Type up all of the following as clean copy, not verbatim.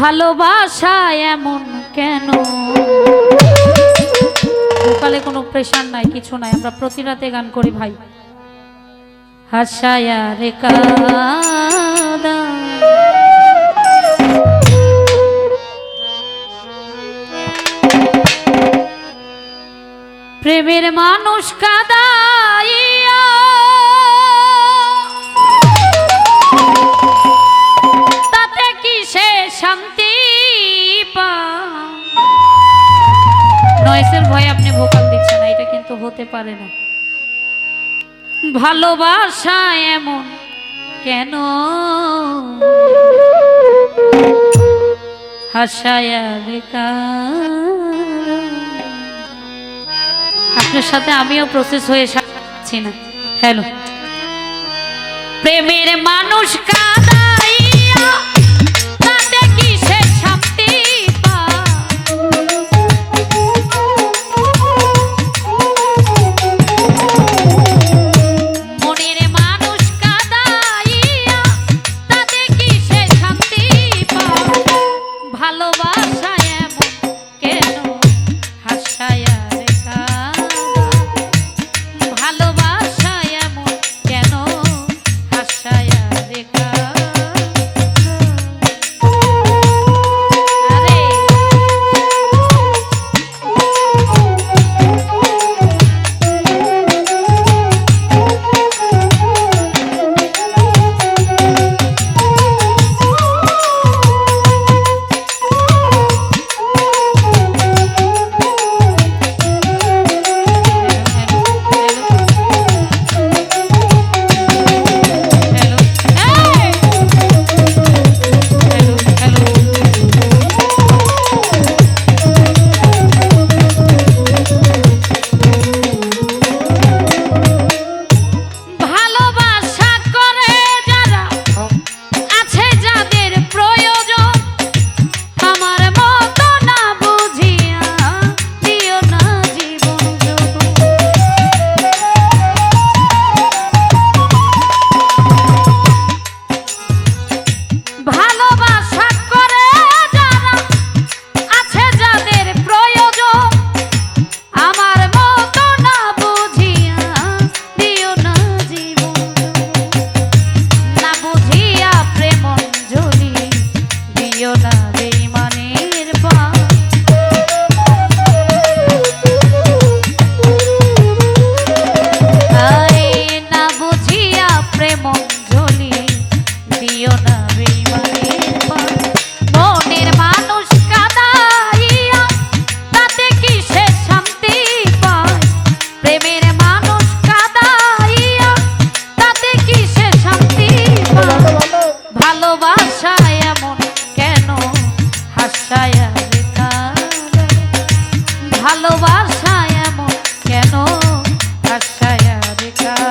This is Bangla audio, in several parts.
ভালোবাসা এমন কেন? সকালে কোনো প্রেশার নাই, কিছু নাই, আমরা প্রতি রাতে গান করি ভাই। হাসায়া রে কাদা প্রেমের মানুষ কাদাইয়া তাতে কি সে শান্তি পায়? নয়েসের ভয়ে আপনি ভোকাল দিচ্ছেন না, এটা কিন্তু হতে পারে না। ভালোবাসা এমন কেন? হাসায়া রে কাদা। আপনার সাথে আমিও প্রসেস হয়ে যাচ্ছি না। হ্যালো, প্রেমের মানুষ কাদাইয়া তাতে কি সে শান্তি পায়? মনের মানুষ কাদাইয়া তাতে কি সে শান্তি পায়? ভালোবাসা এমন কেন? হাসায়া ভালোবাসা এমন কেন? হাসায়া রে কাদা। ভালোবাসা এমন কেন? হাসায়া রে কাদা।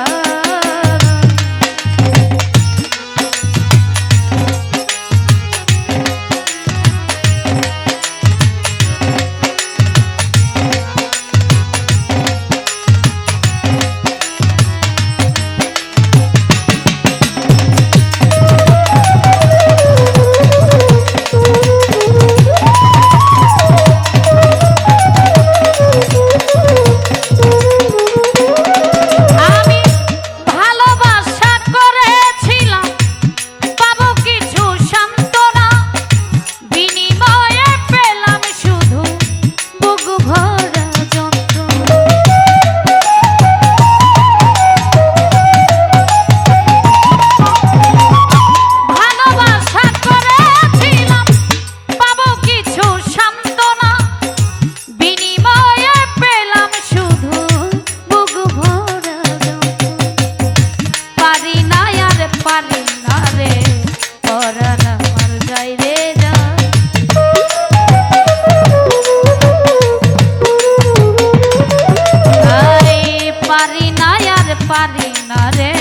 পারি না রে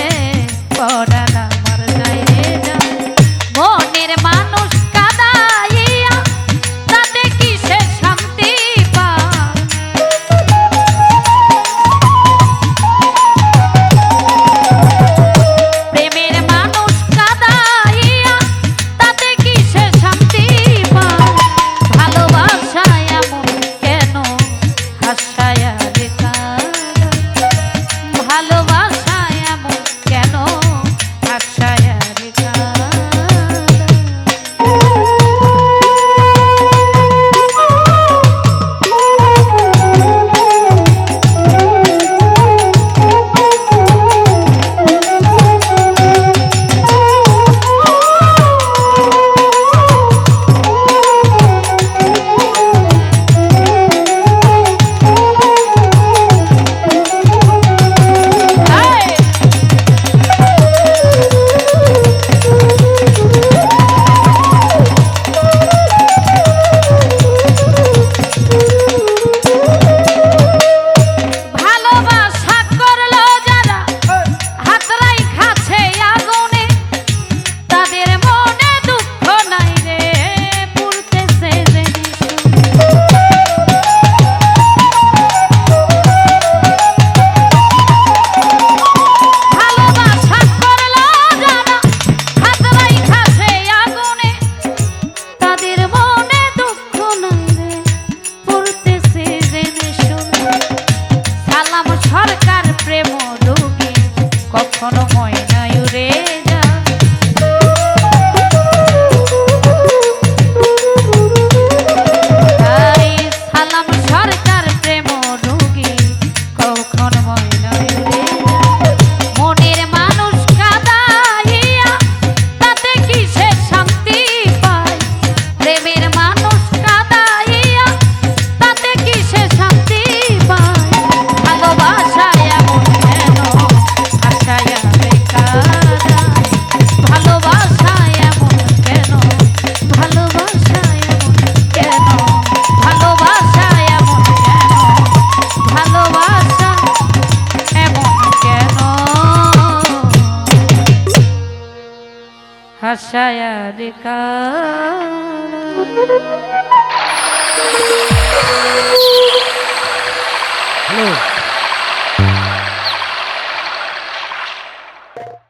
পরাণ আমার যায় রে মনের মানুষ কাদাইয়া তাতে কি সে শান্তি পায়? প্রেমের মানুষ কাদাইয়া তাতে কি সে শান্তি পায়? সরকার প্রেম রোগী কখনো ময়নায় উড়ে যায়। তাই সালাম সরকার প্রেম রোগী কখনো ময়নায় উড়ে যায়। মনের মানুষ কাঁদাইয়া তাতে কিসে শান্তি পায়, প্রেমের মানুষ কাঁদাইয়া তাতে কিসে শান্তি পায়। ভালোবাসায় এমন কেন আশায় বেকার, ভালোবাসায় এমন কেন, ভালোবাসায় এমন কেন, ভালোবাসায় এমন কেন, ভালোবাসা এমন কেন, হাসায় বেকার।